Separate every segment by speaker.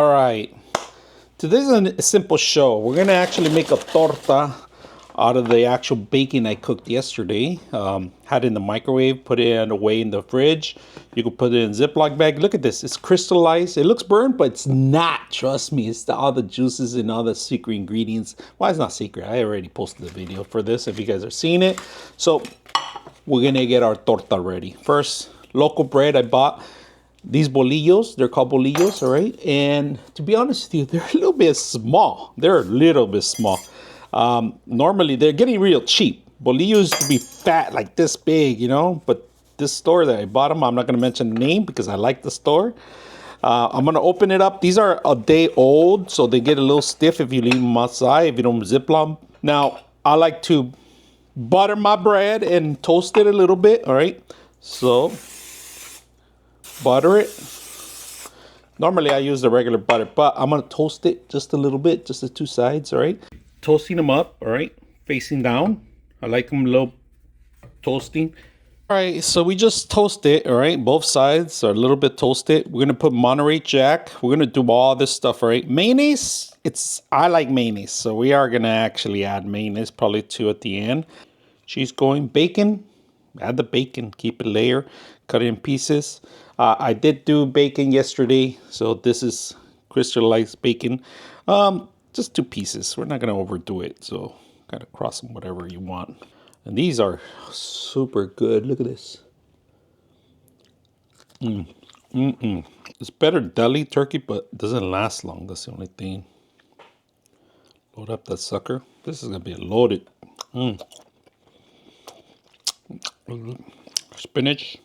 Speaker 1: All right, today's a simple show. We're gonna actually make a torta out of the actual baking I cooked yesterday. Had it in the microwave, put it away in the fridge. You could put it in a Ziploc bag. Look at this, it's crystallized. It looks burnt, but it's not. Trust me, it's all the juices and all the secret ingredients. Well, it's not secret. I already posted the video for this if you guys are seeing it. So we're gonna get our torta ready. First, local bread I bought. These bolillos, they're called bolillos, all right? And to be honest with you, they're a little bit small. They're a little bit small. Normally, they're getting real cheap. Bolillos used to be fat, like this big, you know? But this store that I bought them, I'm not going to mention the name because I like the store. I'm going to open it up. These are a day old, so they get a little stiff if you leave them outside, if you don't ziploc them. Now, I like to butter my bread and toast it a little bit, all right? So butter it. Normally I use the regular butter, but I'm gonna toast it just a little bit, just the two sides, all right? Toasting them up, all right? Facing down. I like them a little toasting. All right, so we just toast it, all right? Both sides are a little bit toasted. We're gonna put Monterey Jack. We're gonna do all this stuff, all right? Mayonnaise, I like mayonnaise, so we are gonna actually add mayonnaise, probably two at the end. She's going bacon. Add the bacon, keep it layer, cut it in pieces. I did do bacon yesterday, so this is crystallized bacon. Just two pieces. We're not gonna overdo it, so kind of cross them whatever you want. And these are super good. Look at this. It's better deli turkey, but it doesn't last long. That's the only thing. Load up that sucker. This is gonna be loaded. Spinach,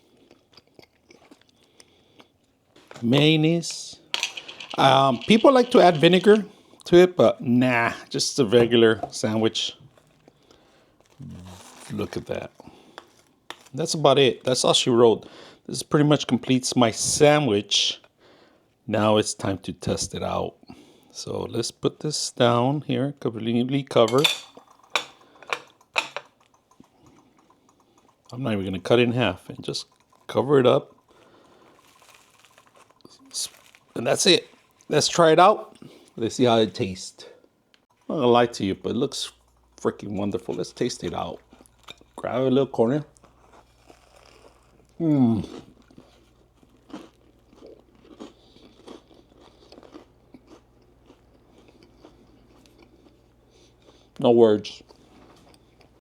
Speaker 1: mayonnaise. People like to add vinegar to it, but nah, just a regular sandwich. Look at that. That's about it. That's all she wrote. This pretty much completes my sandwich. Now it's time to test it out. So let's put this down here, completely covered. I'm not even gonna cut it in half and just cover it up. And that's it. Let's try it out. Let's see how it tastes. I'm not gonna lie to you, but it looks freaking wonderful. Let's taste it out. Grab a little corner. No words.